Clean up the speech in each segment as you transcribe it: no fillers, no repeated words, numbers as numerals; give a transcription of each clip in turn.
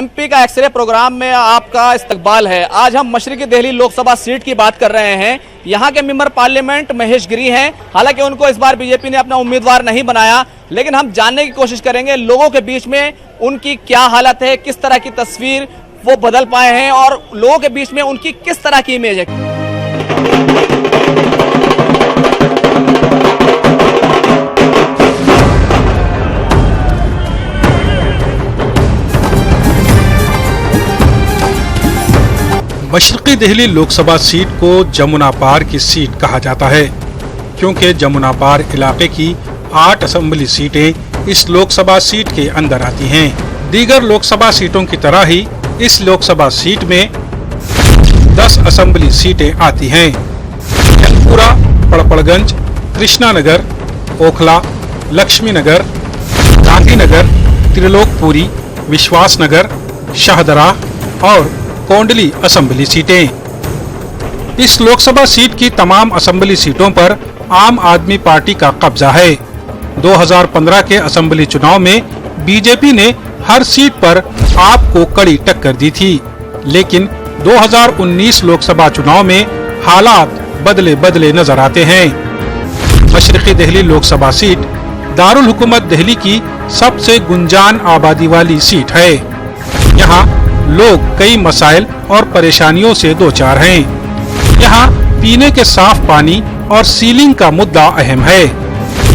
MP का x ray programme में आपका इस्तकबाल है। आज हम मशरकी दिल्ली लोकसभा सीट की बात कर रहे हैं। यहाँ के मेंबर पार्लियामेंट महेश गिरी हैं। हालांकि उनको इस बार बीजेपी ने अपना उम्मीदवार नहीं बनाया, लेकिन हम जानने की कोशिश करेंगे लोगों के बीच में उनकी क्या हालत है, किस तरह की तस्वीर वो बदल पाए हैं और लोगों के बीच में उनकी किस तरह की इमेज है। मशरकी दिल्ली लोकसभा सीट को जमुना पार की सीट कहा जाता है, क्योंकि जमुना पार इलाके की 8 असेंबली सीटें इस लोकसभा सीट के अंदर आती हैं। दीगर लोकसभा सीटों की तरह ही इस लोकसभा सीट में 10 असेंबली सीटें आती हैं। जंगपुरा, पड़पड़गंज, कृष्णानगर, ओखला, लक्ष्मी नगर, गांधीनगर, त्रिलोकपुरी, विश्वासनगर, शाहदरा और कोंडली असेंबली सीटें। इस लोकसभा सीट की तमाम असेंबली सीटों पर आम आदमी पार्टी का कब्जा है। 2015 के असेंबली चुनाव में बीजेपी ने हर सीट पर आप को कड़ी टक्कर दी थी, लेकिन 2019 लोकसभा चुनाव में हालात बदले बदले नजर आते हैं। मशरकी दिल्ली लोकसभा सीट दारुल हुकूमत दिल्ली की सबसे गुंजान आबादी वाली सीट है। यहाँ लोग कई मसाइल और परेशानियों से दो चार हैं। यहाँ पीने के साफ पानी और सीलिंग का मुद्दा अहम है।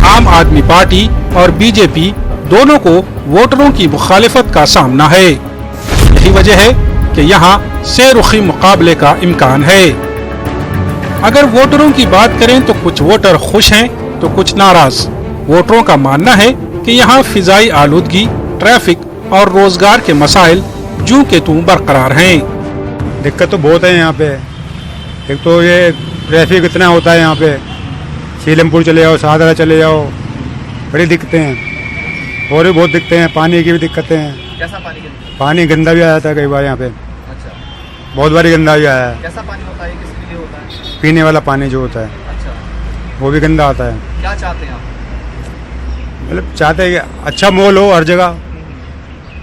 आम आदमी पार्टी और बीजेपी दोनों को वोटरों की मुखालिफत का सामना है। यही वजह है कि यहाँ सेरुखी मुकाबले का इम्कान है। अगर वोटरों की बात करें तो कुछ वोटर खुश हैं तो कुछ नाराज। वोटरों का मानना है कि यहाँ फिजाई आलूदगी, ट्रैफिक और रोजगार के मसाइल जूं के तूं बरकरार हैं। दिक्कत तो बहुत है यहाँ पे। एक तो ये ट्रैफिक इतना होता है यहाँ पे, सीलमपुर चले जाओ, शाहदरा चले जाओ, बड़ी दिक्कतें हैं। और भी बहुत दिक्कतें हैं, पानी की भी दिक्कतें हैं। कैसा पानी की दिक्कत? पानी गंदा भी आ जाता है कई बार यहाँ पे। अच्छा, बहुत बार गंदा भी आया है। कैसा पानी होता है, किसके लिए होता है? पीने वाला पानी जो होता है, अच्छा, वो भी गंदा आता है। क्या चाहते हैं आप? मतलब चाहते हैं कि अच्छा माहौल हो, हर जगह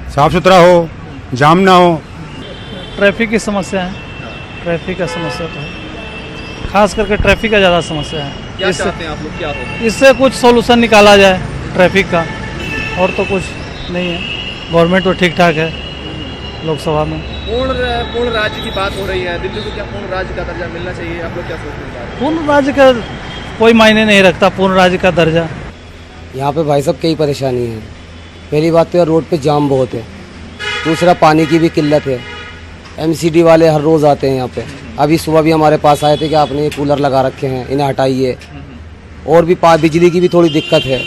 साफ सुथरा हो, जाम ना हो। ट्रैफिक की समस्या है, ट्रैफिक का समस्या तो है, खास करके ट्रैफिक का ज़्यादा समस्या है। क्या चाहते हैं आप लोग, क्या हो? इससे कुछ सॉल्यूशन निकाला जाए ट्रैफिक का, और तो कुछ नहीं है। गवर्नमेंट तो ठीक ठाक है लोकसभा में। पूर्ण राज्य की बात हो रही है, दिल्ली को क्या पूर्ण राज्य का दर्जा मिलना चाहिए? आप लोग क्या सोचते हैं? पूर्ण राज्य का कोई मायने नहीं रखता पूर्ण राज्य का दर्जा। यहाँ पे भाई साहब कई परेशानी है। पहली बात तो यार रोड पे जाम बहुत है, दूसरा पानी की भी किल्लत है। एमसीडी वाले हर रोज़ आते हैं यहाँ पे। अभी सुबह भी हमारे पास आए थे कि आपने ये कूलर लगा रखे हैं, इन्हें हटाइए। और भी बिजली की भी थोड़ी दिक्कत है।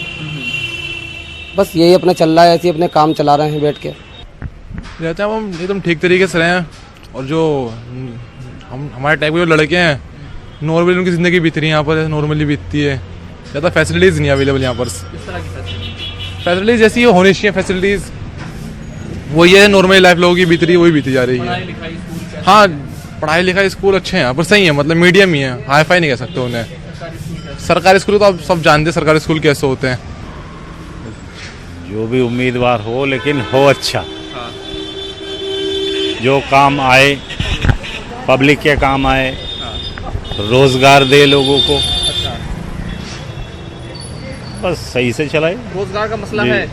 बस यही अपना चल रहा है, ऐसे अपने काम चला रहे हैं बैठ के। रहते हैं हम एकदम ठीक तरीके से रहें, और जो हम हमारे टाइप के जो लड़के हैं नॉर्मली उनकी ज़िंदगी बीत रही है यहाँ पर, नॉर्मली बीतती है। ज़्यादा फैसिलिटीज़ नहीं अवेलेबल यहाँ पर। किस तरह की फैसिलिटीज़ जैसी होनी चाहिए, फैसिलिटीज़ वही है, नॉर्मल लाइफ लोगों की बीत रही है, वही बीती जा रही है। हाँ, पढ़ाई लिखाई स्कूल अच्छे हैं यहाँ पर, सही है, मतलब मीडियम ही है, हाई फाई नहीं कह सकते उन्हें। सरकारी स्कूल तो आप सब जानते हैं सरकारी स्कूल कैसे होते हैं। जो भी उम्मीदवार हो, लेकिन हो अच्छा, जो काम आए, पब्लिक के काम आए, रोजगार दे लोगों को, बस सही से चलाए। रोजगार का मसला है,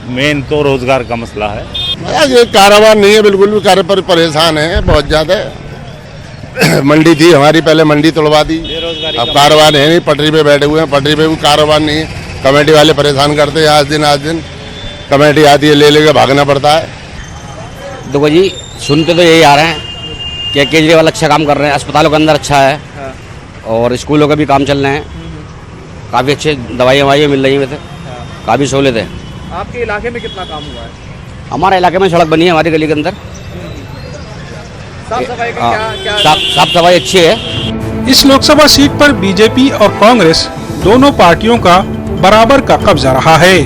मेन तो रोजगार का मसला है। ये कारोबार नहीं है, बिल्कुल भी कार्य पर परेशान है बहुत ज्यादा। मंडी थी हमारी, पहले मंडी तोड़वा दी, अब कारोबार है नहीं, पटरी पे बैठे हुए हैं, पटरी पे भी कारोबार नहीं है। कमेटी वाले परेशान करते हैं, आज दिन कमेटी आती है, ले लेके भागना पड़ता है। देखो जी, सुनते तो यही आ रहे हैं कि केजरीवाल अच्छा काम कर रहे हैं, अस्पतालों के अंदर अच्छा है। हाँ। और स्कूलों के भी काम चल रहे हैं, काफ़ी अच्छे दवाइयाँ मिल रही हैं, वैसे काफ़ी सहूलियत है। आपके इलाके में कितना काम हुआ है? हमारे इलाके में सड़क बनी है, हमारी गली के अंदर साफ सफाई का क्या साफ सफाई अच्छी है। इस लोकसभा सीट पर बीजेपी और कांग्रेस दोनों पार्टियों का बराबर का कब्जा रहा है।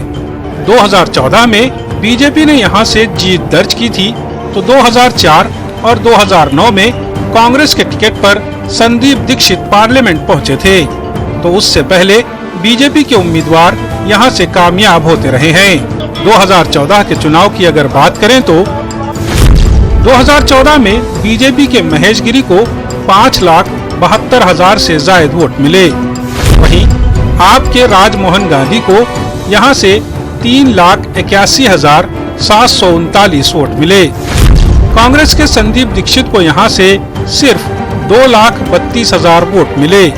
2014 में बीजेपी ने यहां से जीत दर्ज की थी, तो 2004 और 2009 में कांग्रेस के टिकट पर संदीप दीक्षित पार्लियामेंट पहुंचे थे, तो उससे पहले बीजेपी के उम्मीदवार यहां से कामयाब होते रहे हैं। 2014 के चुनाव की अगर बात करें तो 2014 में बीजेपी के महेश गिरी को 5,72,000 से जायद वोट मिले। वहीं आपके राजमोहन गांधी को यहां से 3,81,739 वोट मिले। कांग्रेस के संदीप दीक्षित को यहां से सिर्फ 2,32,000 वोट मिले।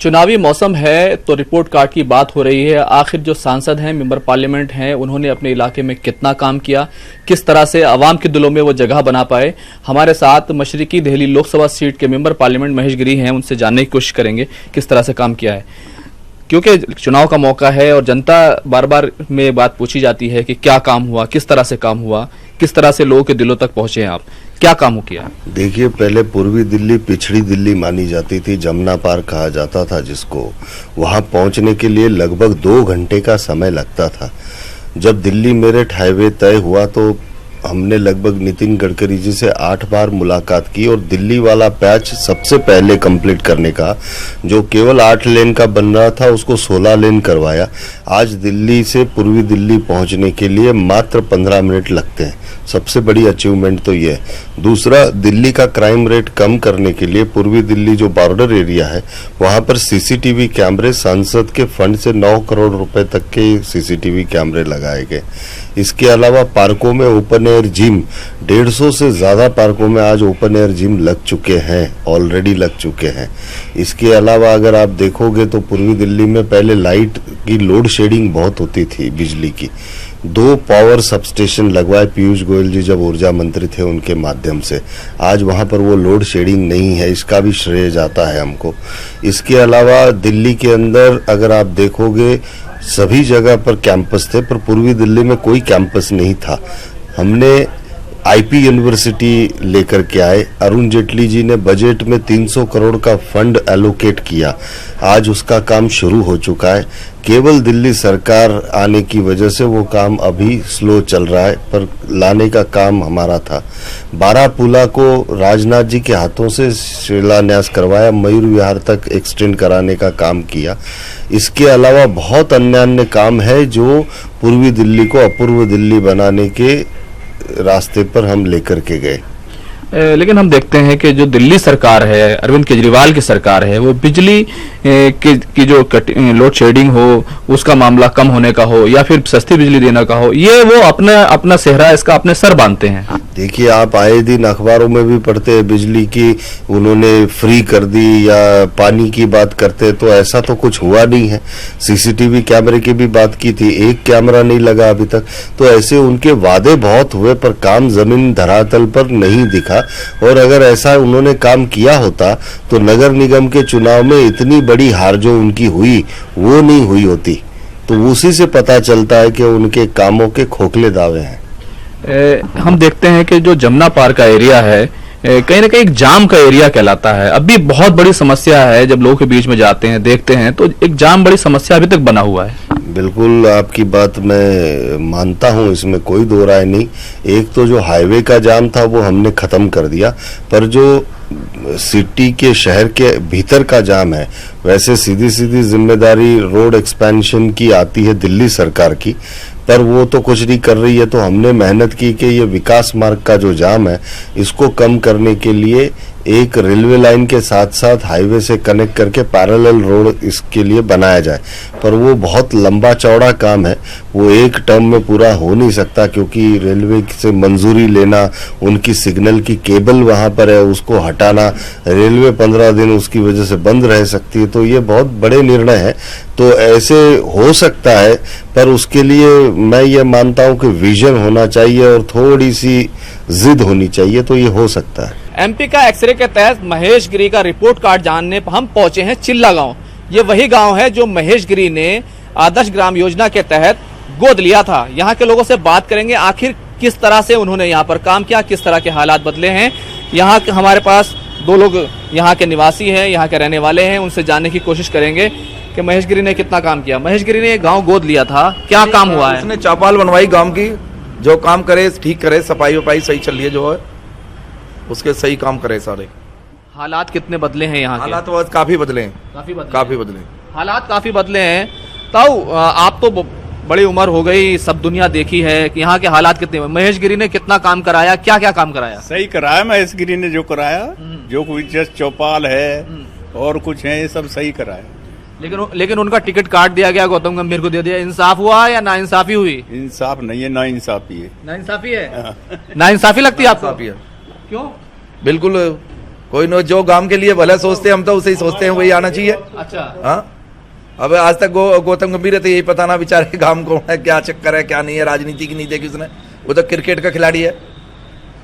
चुनावी मौसम है तो रिपोर्ट कार्ड की बात हो रही है। आखिर जो सांसद हैं, मेंबर पार्लियामेंट हैं, उन्होंने अपने इलाके में कितना काम किया, किस तरह से आवाम के दिलों में वो जगह बना पाए। हमारे साथ मशरिकी दिल्ली लोकसभा सीट के मेंबर पार्लियामेंट महेश गिरी हैं, उनसे जानने की कोशिश करेंगे किस तरह से काम किया है, क्योंकि चुनाव का मौका है और जनता बार बार में बात पूछी जाती है कि क्या काम हुआ, किस तरह से काम हुआ, किस तरह से लोगों के दिलों तक पहुंचे हैं आप, क्या काम किया? देखिए, पहले पूर्वी दिल्ली पिछड़ी दिल्ली मानी जाती थी, जमुना पार कहा जाता था जिसको। वहां पहुंचने के लिए लगभग 2 घंटे का समय लगता था। जब दिल्ली मेरठ हाईवे तय हुआ तो हमने लगभग नितिन गडकरी जी से 8 बार मुलाकात की और दिल्ली वाला पैच सबसे पहले कंप्लीट करने का, जो केवल 8 लेन का बन रहा था, उसको 16 लेन करवाया। आज दिल्ली से पूर्वी दिल्ली पहुंचने के लिए मात्र 15 मिनट लगते हैं। सबसे बड़ी अचीवमेंट तो ये है। दूसरा, दिल्ली का क्राइम रेट कम करने के लिए पूर्वी दिल्ली जो बॉर्डर एरिया है, वहां पर सीसीटीवी कैमरे सांसद के फंड से 9 करोड़ रुपए तक के सीसीटीवी कैमरे लगाए गए। इसके अलावा पार्कों में ओपन एयर जिम, 150 से ज्यादा पार्कों में आज ओपन एयर जिम लग चुके हैं, ऑलरेडी लग चुके हैं। इसके अलावा अगर आप देखोगे तो पूर्वी दिल्ली में पहले लाइट की लोड शेडिंग बहुत होती थी, बिजली की। 2 पावर सबस्टेशन लगवाए पीयूष गोयल जी जब ऊर्जा मंत्री थे, उनके माध्यम से। आज वहां पर वो लोड शेडिंग नहीं है, इसका भी श्रेय जाता है हमको। इसके अलावा दिल्ली के अंदर अगर आप देखोगे सभी जगह पर कैंपस थे, पर पूर्वी दिल्ली में कोई कैंपस नहीं था। हमने आईपी यूनिवर्सिटी लेकर के आए। अरुण जेटली जी ने बजट में 300 करोड़ का फंड एलोकेट किया। आज उसका काम शुरू हो चुका है। केवल दिल्ली सरकार आने की वजह से वो काम अभी स्लो चल रहा है, पर लाने का काम हमारा था। बारापुला को राजनाथ जी के हाथों से शिलान्यास करवाया, मयूर विहार तक एक्सटेंड कराने का काम किया। इसके अलावा बहुत अन्य काम है जो पूर्वी दिल्ली को अपूर्व दिल्ली बनाने के रास्ते पर हम लेकर के गए। लेकिन हम देखते हैं कि जो दिल्ली सरकार है, अरविंद केजरीवाल की सरकार है, वो बिजली की जो लोड शेडिंग हो, उसका मामला कम होने का हो या फिर सस्ती बिजली देने का हो, ये वो अपना सेहरा इसका अपने सर बांधते हैं। देखिए, आप आए दिन अखबारों में भी पढ़ते हैं बिजली की उन्होंने फ्री कर दी या पानी की बात करते हैं, तो ऐसा तो कुछ हुआ नहीं है। सीसीटीवी कैमरे की भी बात की थी, एक कैमरा नहीं लगा अभी तक। तो ऐसे उनके वादे बहुत हुए पर काम जमीन धरातल पर नहीं दिखा। और अगर ऐसा उन्होंने काम किया होता तो नगर निगम के चुनाव में इतनी बड़ी हार जो उनकी हुई वो नहीं हुई होती। तो उसी से पता चलता है कि उनके कामों के खोखले दावे हैं। हम देखते हैं कि जो जमुना पार का एरिया है कहीं ना कहीं एक जाम का एरिया कहलाता है। अभी बहुत बड़ी समस्या है, जब लोगों के बीच में जाते हैं देखते हैं तो एक जाम बड़ी समस्या अभी तक बना हुआ है। बिल्कुल आपकी बात मैं मानता हूं, इसमें कोई दो राय नहीं। एक तो जो हाईवे का जाम था वो हमने खत्म कर दिया, पर जो सिटी के शहर के भीतर का जाम है, वैसे सीधी सीधी जिम्मेदारी रोड एक्सपेंशन की आती है दिल्ली सरकार की, पर वो तो कुछ नहीं कर रही है। तो हमने मेहनत की कि ये विकास मार्ग का जो जाम है इसको कम करने के लिए एक रेलवे लाइन के साथ साथ हाईवे से कनेक्ट करके पैरेलल रोड इसके लिए बनाया जाए। पर वो बहुत लंबा चौड़ा काम है, वो एक टर्म में पूरा हो नहीं सकता, क्योंकि रेलवे से मंजूरी लेना, उनकी सिग्नल की केबल वहां पर है उसको हटाना, रेलवे 15 दिन उसकी वजह से बंद रह सकती है। तो ये बहुत बड़े निर्णय है। तो ऐसे हो सकता है, पर उसके लिए मैं ये मानता हूं कि विजन होना चाहिए और थोड़ी सी जिद होनी चाहिए, तो ये हो सकता है। एमपी का एक्सरे के तहत महेश गिरी का रिपोर्ट कार्ड जानने हम पहुंचे हैं चिल्ला गांव। ये वही गांव है जो महेश गिरी ने आदर्श ग्राम योजना के तहत गोद लिया था। यहाँ के लोगों से बात करेंगे आखिर किस तरह से उन्होंने यहाँ पर काम किया, किस तरह के हालात बदले हैं। यहाँ हमारे पास 2 लोग यहाँ के निवासी हैं, यहाँ के रहने वाले हैं, उनसे जानने की कोशिश करेंगे कि महेश गिरी ने कितना काम किया। महेश गिरी ने गाँव गोद लिया था, क्या काम हुआ है? उसने चौपाल बनवाई गाँव की, जो काम करे ठीक करे, सफाई वफाई सही चल रही है, जो है उसके सही काम करे सारे। हालात कितने बदले हैं यहाँ के? हालात काफी बदले हैं, काफी बदले बदले। हालात काफी बदले हैं। ताऊ, आप तो बड़ी उम्र हो गई, सब दुनिया देखी है कि यहाँ के हालात कितने। महेश गिरी ने कितना काम कराया, क्या क्या काम कराया? सही कराया महेश गिरी ने, जो कराया, जो कुछ जस्ट चौपाल है और कुछ है, ये सब सही कराया। लेकिन उनका टिकट काट दिया गया, गौतम गंभीर को दे दिया। इंसाफ हुआ या ना इंसाफी हुई? इंसाफ नहीं है, ना इंसाफी है। ना इंसाफी है? ना इंसाफी लगती है आपको? क्यों? बिल्कुल, कोई न जो गांव के लिए भला सोचते हैं, हम तो उसे ही सोचते हैं, वही आना चाहिए। अच्छा। हाँ, अब आज तक गौतम गंभीर है तो यही पता ना बेचारे गांव कौन है, क्या चक्कर है, क्या नहीं है, राजनीति की नहीं देखी उसने, वो तो क्रिकेट का खिलाड़ी है।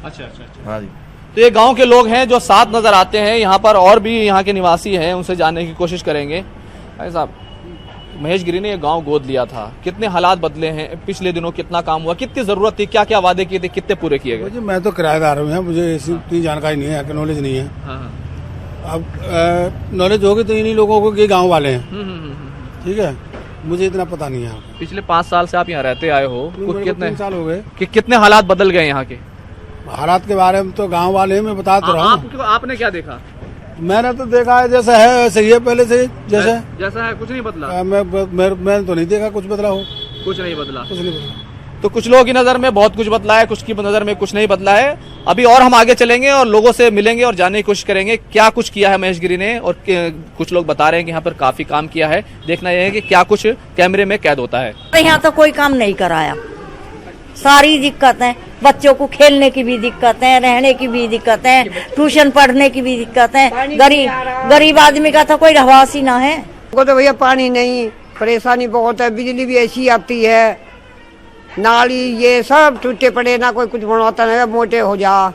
अच्छा। हाँ जी। तो ये गांव के लोग हैं जो साथ नजर आते हैं यहाँ पर, और भी यहाँ के निवासी हैं, उनसे जानने की कोशिश करेंगे। भाई साहब, महेश गिरी ने ये गांव गोद लिया था, कितने हालात बदले हैं पिछले दिनों, कितना काम हुआ, कितनी जरूरत थी, क्या क्या वादे किए थे, कितने पूरे किए गए? मैं तो किराएदार हूँ, मुझे ऐसी इतनी जानकारी नहीं है, नॉलेज नहीं है। अब नॉलेज होगी तो इन्हीं लोगों को, ये गाँव वाले हैं, ठीक है, मुझे इतना पता नहीं है। पिछले 5 साल से आप यहाँ रहते आए हो, कितने साल हो गए कि कितने हालात बदल गए यहाँ के? हालात के बारे में तो गांव वाले मैं बता तो रहा हूँ। आपने क्या देखा? मैंने तो देखा है जैसा है वैसे ही है, पहले से जैसा है, कुछ नहीं बदला। मैंने तो नहीं देखा कुछ बदला हो। कुछ नहीं बदला। तो कुछ लोगों की नजर में बहुत कुछ बदला है, कुछ की नजर में कुछ नहीं बदला है। अभी और हम आगे चलेंगे और लोगों से मिलेंगे और जानने की कोशिश करेंगे क्या कुछ किया है महेश गिरी ने, और कुछ लोग बता रहे हैं कि यहाँ पर काफी काम किया है। देखना यह है कि क्या कुछ कैमरे में कैद होता है। यहाँ तो कोई काम नहीं कराया, सारी दिक्कत है, बच्चों को खेलने की भी दिक्कत है, रहने की भी दिक्कत है, ट्यूशन पढ़ने की भी दिक्कत है। गरीब आदमी का तो कोई रहवास ही ना है। को तो भैया पानी नहीं, परेशानी बहुत है, बिजली भी ऐसी आती है, नाली ये सब टूटे पड़े, ना कोई कुछ बनवाता नहीं, मोटे हो जा।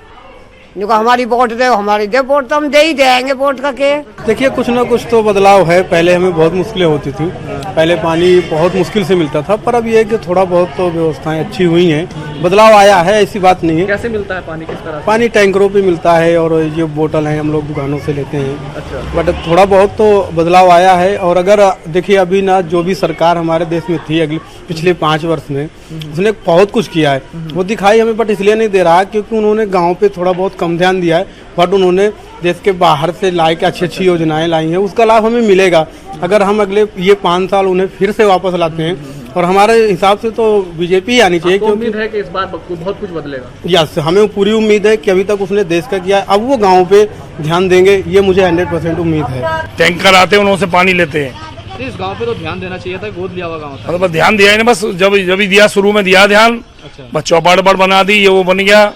हमारी वोट दे, हमारी दे वोट, तो हम दे ही देंगे, वोट का के। देखिए, कुछ ना कुछ तो बदलाव है। पहले हमें बहुत मुश्किलें होती थी, पहले पानी बहुत मुश्किल से मिलता था, पर अब ये है कि थोड़ा बहुत तो व्यवस्थाएं अच्छी हुई हैं, बदलाव आया है, ऐसी बात नहीं है। कैसे मिलता है पानी, किस तरह? पानी टैंकरों पे मिलता है और ये बोतल है, हम लोग दुकानों से लेते हैं। अच्छा। बट थोड़ा बहुत तो बदलाव आया है। और अगर देखिए, अभी ना जो भी सरकार हमारे देश में थी पिछले 5 वर्ष में, उसने बहुत कुछ किया है, वो दिखाई हमें, बट इसलिए नहीं दे रहा क्योंकि उन्होंने गाँव पे थोड़ा बहुत कम ध्यान दिया है। बट उन्होंने देश के बाहर से लाई के अच्छी योजनाएं लाई हैं, उसका लाभ हमें मिलेगा अगर हम अगले ये 5 साल उन्हें फिर से वापस लाते हैं। और हमारे हिसाब से तो बीजेपी आनी चाहिए, क्योंकि उम्मीद है कि इस बार बहुत कुछ बदलेगा। यस, हमें पूरी उम्मीद है कि अभी तक उसने देश का किया है, अब वो गाँव पे ध्यान देंगे, ये मुझे 100% उम्मीद है। टैंकर आते हैं, उनसे पानी लेते हैं। इस गांव पे तो ध्यान देना चाहिए था, गोद लिया हुआ गांव था। बस ध्यान दिया है, बस जब दिया, शुरू में दिया ध्यान। अच्छा। बस चौपाड़ बना दी, ये वो बन गया,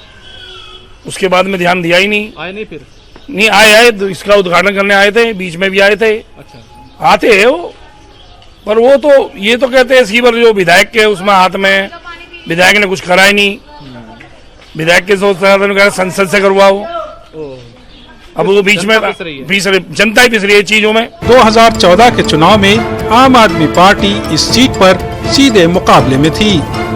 उसके बाद में ध्यान दिया ही नहीं। आए नहीं, फिर नहीं आए, इसका उद्घाटन करने आए थे, बीच में भी आए थे। अच्छा। आते हैं वो, पर वो तो ये तो कहते हैं इसकी पर जो विधायक के उसमें हाथ में, विधायक ने कुछ करा ही नहीं। विधायक के सोचता संसद से करवाओ, अब वो बीच में जनता ही पिस रही है चीजों में। 2014 के चुनाव में आम आदमी पार्टी इस सीट पर सीधे मुकाबले में थी,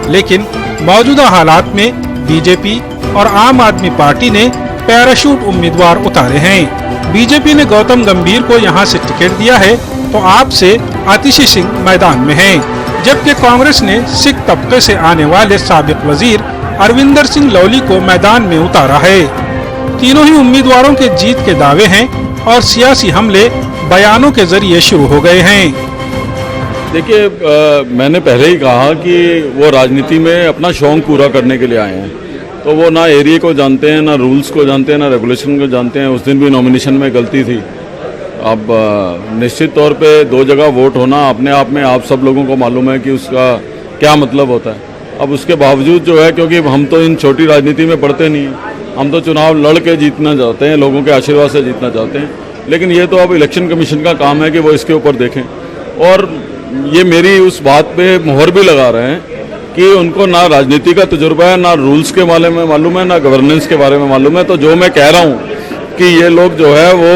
लेकिन मौजूदा हालात में बीजेपी और आम आदमी पार्टी ने पैराशूट उम्मीदवार उतारे हैं। बीजेपी ने गौतम गंभीर को यहां से टिकट दिया है तो आप से आतिशी सिंह मैदान में हैं, जबकि कांग्रेस ने सिख तबके से आने वाले साबिक वजीर अरविंदर सिंह लौली को मैदान में उतारा है। तीनों ही उम्मीदवारों के जीत के दावे हैं और सियासी हमले बयानों के जरिए शुरू हो गए हैं। देखिए, मैंने पहले ही कहा कि वो राजनीति में अपना शौक पूरा करने के लिए आए हैं, तो वो ना एरिया को जानते हैं, ना रूल्स को जानते हैं, ना रेगुलेशन को जानते हैं। उस दिन भी नॉमिनेशन में गलती थी। अब निश्चित तौर पे 2 जगह वोट होना अपने आप में आप सब लोगों को मालूम है कि उसका क्या मतलब होता है। अब उसके बावजूद जो है, क्योंकि हम तो इन छोटी राजनीति में पढ़ते नहीं हैं, हम तो चुनाव लड़ के जीतना चाहते हैं, लोगों के आशीर्वाद से जीतना चाहते हैं, लेकिन ये तो अब इलेक्शन कमीशन का काम है कि वो इसके ऊपर देखें। और ये मेरी उस बात पे मोहर भी लगा रहे हैं कि उनको ना राजनीति का तजुर्बा है, ना रूल्स के बारे में मालूम है, ना गवर्नेंस के बारे में मालूम है। तो जो मैं कह रहा हूँ कि ये लोग जो है वो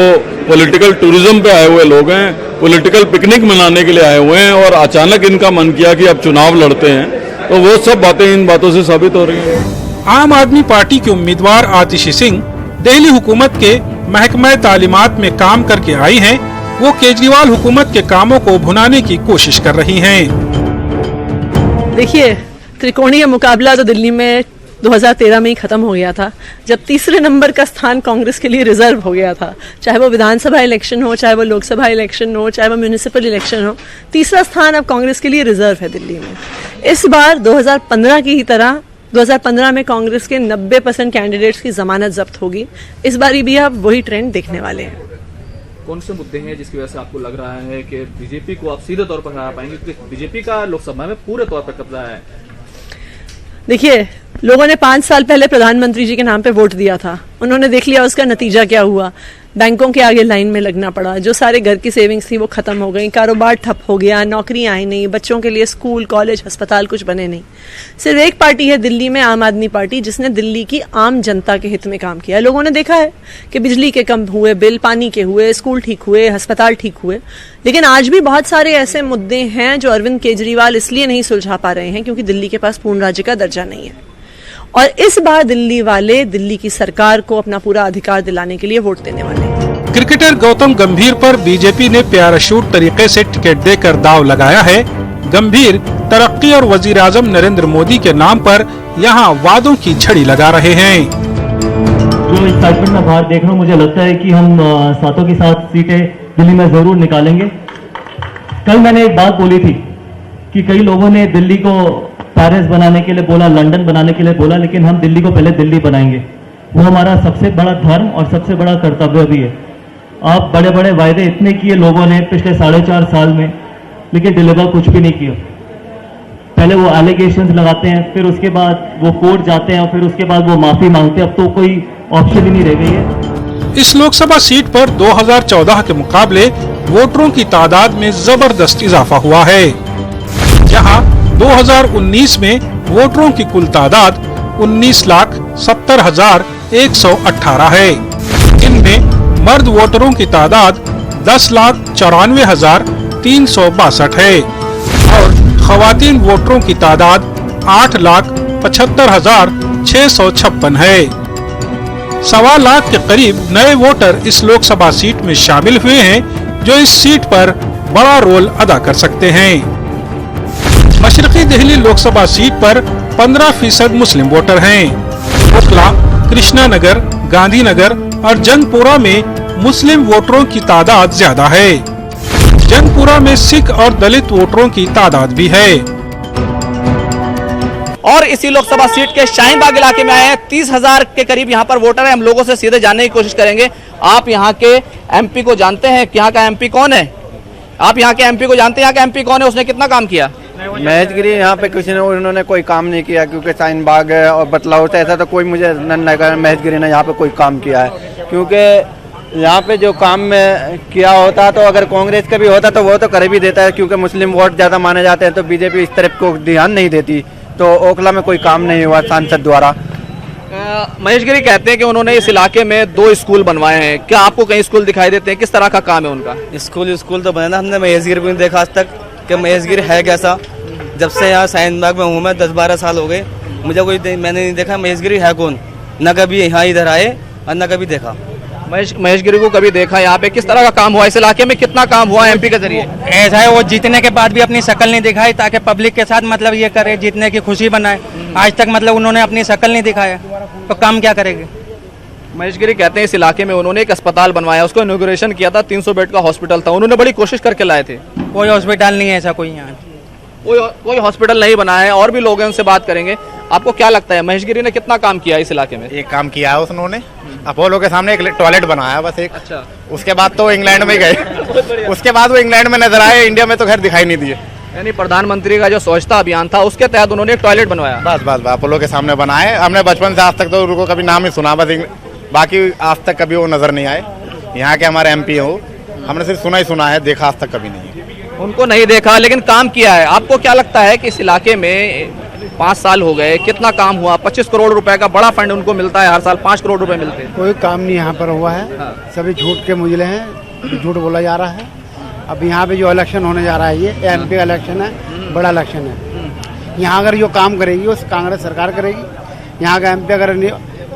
पॉलिटिकल टूरिज्म पे आए हुए लोग हैं, पॉलिटिकल पिकनिक मनाने के लिए आए हुए हैं, और अचानक इनका मन किया कि अब चुनाव लड़ते हैं, तो वो सब बातें इन बातों से साबित हो रही हैं। आम आदमी पार्टी के उम्मीदवार आतिशी सिंह दिल्ली हुकूमत के महकमा तालीमात में काम करके आई हैं। वो केजरीवाल हुकूमत के कामों को भुनाने की कोशिश कर रही हैं। देखिए, त्रिकोणीय मुकाबला तो दिल्ली में 2013 में ही खत्म हो गया था, जब तीसरे नंबर का स्थान कांग्रेस के लिए रिजर्व हो गया था। चाहे वो विधानसभा इलेक्शन हो, चाहे वो लोकसभा इलेक्शन हो, चाहे वो म्यूनिसिपल इलेक्शन हो, तीसरा स्थान अब कांग्रेस के लिए रिजर्व है दिल्ली में। इस बार 2015 की ही तरह 2015 में कांग्रेस के 90% कैंडिडेट्स की जमानत जब्त होगी। इस बारी भी आप वही ट्रेंड देखने वाले हैं। कौन से मुद्दे हैं जिसकी वजह से आपको लग रहा है कि बीजेपी को आप सीधे तौर पर हरा पाएंगे, क्योंकि बीजेपी का लोकसभा में पूरे तौर पर कब्जा है? देखिए, लोगों ने 5 साल पहले प्रधानमंत्री जी के नाम पे वोट दिया था, उन्होंने देख लिया उसका नतीजा क्या हुआ। बैंकों के आगे लाइन में लगना पड़ा, जो सारे घर की सेविंग्स थी वो खत्म हो गई, कारोबार ठप हो गया, नौकरियां आई नहीं, बच्चों के लिए स्कूल कॉलेज अस्पताल कुछ बने नहीं। सिर्फ एक पार्टी है दिल्ली में, आम आदमी पार्टी, जिसने दिल्ली की आम जनता के हित में काम किया। लोगों ने देखा है कि बिजली के कम हुए बिल, पानी के हुए, स्कूल ठीक हुए, अस्पताल ठीक हुए। लेकिन आज भी बहुत सारे ऐसे मुद्दे हैं जो अरविंद केजरीवाल इसलिए नहीं सुलझा पा रहे हैं क्योंकि दिल्ली के पास पूर्ण राज्य का दर्जा नहीं है। और इस बार दिल्ली वाले दिल्ली की सरकार को अपना पूरा अधिकार दिलाने के लिए वोट देने वाले हैं। क्रिकेटर गौतम गंभीर पर बीजेपी ने पैराशूट तरीके से टिकट देकर दाव लगाया है। गंभीर तरक्की और वजीर आजम नरेंद्र मोदी के नाम पर यहां वादों की झड़ी लगा रहे हैं। जो एक्साइटमेंट मैं बाहर देख रहा हूँ, मुझे लगता है कि हम सातों की 7 सीटें दिल्ली में जरूर निकालेंगे। कल मैंने एक बात बोली थी कि कई लोगों ने दिल्ली को पेरिस बनाने के लिए बोला, लंदन बनाने के लिए बोला, लेकिन हम दिल्ली को पहले दिल्ली बनाएंगे। वो हमारा सबसे बड़ा धर्म और सबसे बड़ा कर्तव्य भी है। आप बड़े बड़े वायदे इतने किए लोगों ने पिछले 4.5 साल में, लेकिन डिलीवर कुछ भी नहीं किया। पहले वो एलिगेशंस लगाते हैं, फिर उसके बाद वो कोर्ट जाते हैं और फिर उसके बाद वो माफी मांगते हैं। अब तो कोई ऑप्शन ही नहीं रह गई है। इस लोकसभा सीट पर 2014 के मुकाबले वोटरों की तादाद में जबरदस्त इजाफा हुआ है। जहां 2019 में वोटरों की कुल तादाद 19,70,118 है। इनमें मर्द वोटरों की तादाद 10,94,362 है और खवातीन वोटरों की तादाद 8,75,656 है। 1.25 लाख के करीब नए वोटर इस लोकसभा सीट में शामिल हुए हैं, जो इस सीट पर बड़ा रोल अदा कर सकते हैं। मशरकी दिल्ली लोकसभा सीट पर 15% मुस्लिम वोटर हैं। ओखला, कृष्णानगर, गांधीनगर और जंगपुरा में मुस्लिम वोटरों की तादाद ज्यादा है। जंगपुरा में सिख और दलित वोटरों की तादाद भी है। और इसी लोकसभा सीट के शाहीन बाग इलाके में आए हैं। 30,000 के करीब यहाँ पर वोटर हैं। हम लोगों से सीधे जानने की कोशिश करेंगे। आप यहाँ के एमपी को जानते हैं? यहाँ का एमपी कौन है? आप यहाँ के एमपी को जानते हैं? यहाँ का एमपी कौन है? उसने कितना काम किया? महेश गिरी यहाँ पे कुछ उन्होंने कोई काम नहीं किया, क्योंकि शाहीन बाग और बतलाव से ऐसा तो कोई मुझे नहीं लगा महेश गिरी ने यहाँ पे कोई काम किया है। क्योंकि यहाँ पे जो काम में किया होता तो अगर कांग्रेस का भी होता तो वो तो कर भी देता है, क्योंकि मुस्लिम वोट ज़्यादा माने जाते हैं, तो बीजेपी इस तरफ को ध्यान नहीं देती। तो ओखला में कोई काम नहीं हुआ सांसद द्वारा। महेश गिरी कहते हैं कि उन्होंने इस इलाके में 2 स्कूल बनवाए हैं। क्या आपको कहीं स्कूल दिखाई देते हैं? किस तरह का काम है उनका? स्कूल तो बना, हमने महेश गिरी को नहीं देखा आज तक कि महेश गिरी है कैसा। जब से यहाँ शाहीन बाग में हूँ मैं 10-12 साल हो गए, मुझे मैंने नहीं देखा महेश गिरी है कौन। न कभी यहाँ इधर आए और न कभी देखा महेश गिरी को कभी देखा। यहाँ पे किस तरह का काम हुआ? इस इलाके में कितना काम हुआ एमपी के जरिए? ऐसा है, वो जीतने के बाद भी अपनी शक्ल नहीं दिखाई ताकि पब्लिक के साथ मतलब ये करे, जीतने की खुशी बनाए। आज तक मतलब उन्होंने अपनी शक्ल नहीं दिखाया, तो काम क्या करेंगे? महेश गिरी कहते हैं इस इलाके में उन्होंने एक अस्पताल बनवाया, उसको इनॉग्रेशन किया था, 300 बेड का हॉस्पिटल था, उन्होंने बड़ी कोशिश करके लाए थे। कोई हॉस्पिटल नहीं है ऐसा, कोई यहाँ कोई हॉस्पिटल नहीं बना है। और भी लोग हैं, उनसे बात करेंगे। आपको क्या लगता है महेश गिरी ने कितना काम किया इस इलाके में? एक काम किया है उन्होंने, अपोलो के सामने एक टॉयलेट बनाया बस एक। अच्छा। उसके बाद तो इंग्लैंड में गए उसके बाद वो इंग्लैंड में नजर आए, इंडिया में तो खैर दिखाई नहीं दिए। यानी प्रधानमंत्री का जो स्वच्छता अभियान था उसके तहत उन्होंने एक टॉयलेट बनवाया। बस अपोलो के सामने बनाए। हमने बचपन से आज तक तो उनको कभी नाम ही सुना, बस बाकी आज तक कभी वो नजर नहीं आए। यहाँ के हमारे एमपी हो, हमने सिर्फ सुना ही सुना है, देखा आज तक कभी नहीं। उनको नहीं देखा लेकिन काम किया है। आपको क्या लगता है कि इस इलाके में 5 साल हो गए, कितना काम हुआ? 25 करोड़ रुपए का बड़ा फंड उनको मिलता है, हर साल 5 करोड़ रुपए मिलते हैं। कोई काम नहीं यहाँ पर हुआ है। सभी झूठ के मुजले हैं, झूठ बोला जा रहा है। अब यहाँ पे जो इलेक्शन होने जा रहा है, ये एमपी का इलेक्शन है, बड़ा इलेक्शन है। यहाँ अगर जो काम करेगी वो कांग्रेस सरकार करेगी। यहाँ का एमपी अगर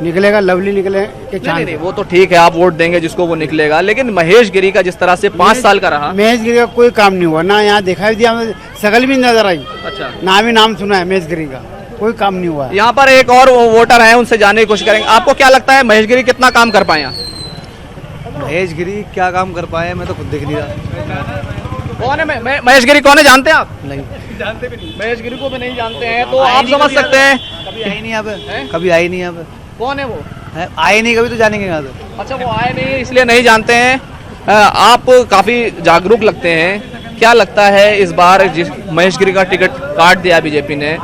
निकलेगा, लवली निकले के चांस। नहीं, वो तो ठीक है, आप वोट देंगे जिसको वो निकलेगा, लेकिन महेश गिरी का जिस तरह से 5 साल का रहा। महेश गिरी का कोई काम नहीं हुआ, ना यहाँ दिखाई दिया, शकल भी नजर आई। अच्छा। ना भी नाम सुना है महेश गिरी का। कोई काम नहीं हुआ है। यहाँ पर एक और वोटर हैं, उनसे जानने की कोशिश करेंगे। आपको क्या लगता है महेश गिरी कितना काम कर पाए? महेश गिरी क्या काम कर पाए मैं तो खुद देख नहीं रहा। कौन है महेश गिरी? कौन है, जानते हैं आप? नहीं जानते भी नहीं। महेश गिरी को भी नहीं जानते हैं तो आप समझ सकते हैं कभी आए नहीं यहाँ पे, कभी आए नहीं यहाँ पे। कौन है वो? आए नहीं कभी तो जानेंगे यहाँ से। अच्छा, वो आए नहीं इसलिए नहीं जानते हैं। आप काफी जागरूक लगते हैं, क्या लगता है इस बार जिस महेश गिरी का टिकट काट दिया बीजेपी ने,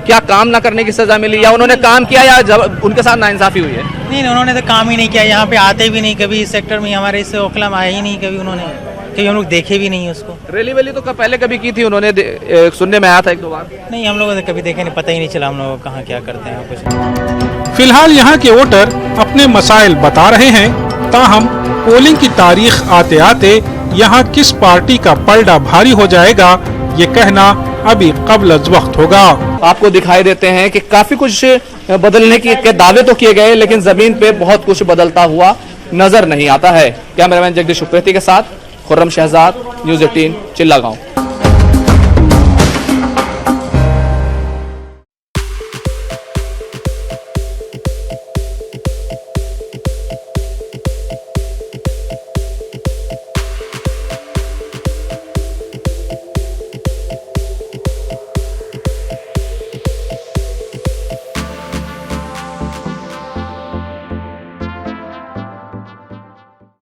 क्या काम ना करने की सजा मिली या उन्होंने काम किया या जब उनके साथ नाइंसाफी हुई है? नहीं, उन्होंने तो काम ही नहीं किया, यहाँ पे आते भी नहीं कभी, इस सेक्टर में हमारे इस ओखला में आए ही नहीं कभी उन्होंने, कभी हम लोग देखे भी नहीं उसको। रैली वैली तो पहले कभी की थी उन्होंने, सुनने में आया था 1-2 बार। नहीं, हम लोगों ने कभी देखे नहीं, पता ही नहीं चला हम लोग कहाँ क्या करते हैं कुछ। फिलहाल यहाँ के वोटर अपने मसाइल बता रहे हैं, ताहम पोलिंग की तारीख आते आते यहाँ किस पार्टी का पलड़ा भारी हो जाएगा ये कहना अभी कब्ल वक्त होगा। आपको दिखाई देते हैं कि काफी कुछ बदलने के दावे तो किए गए, लेकिन जमीन पे बहुत कुछ बदलता हुआ नजर नहीं आता है। कैमरामैन जगदीश उप्रेती के साथ खुर्रम शहजाद, न्यूज़ 18 चिल्ला गांव।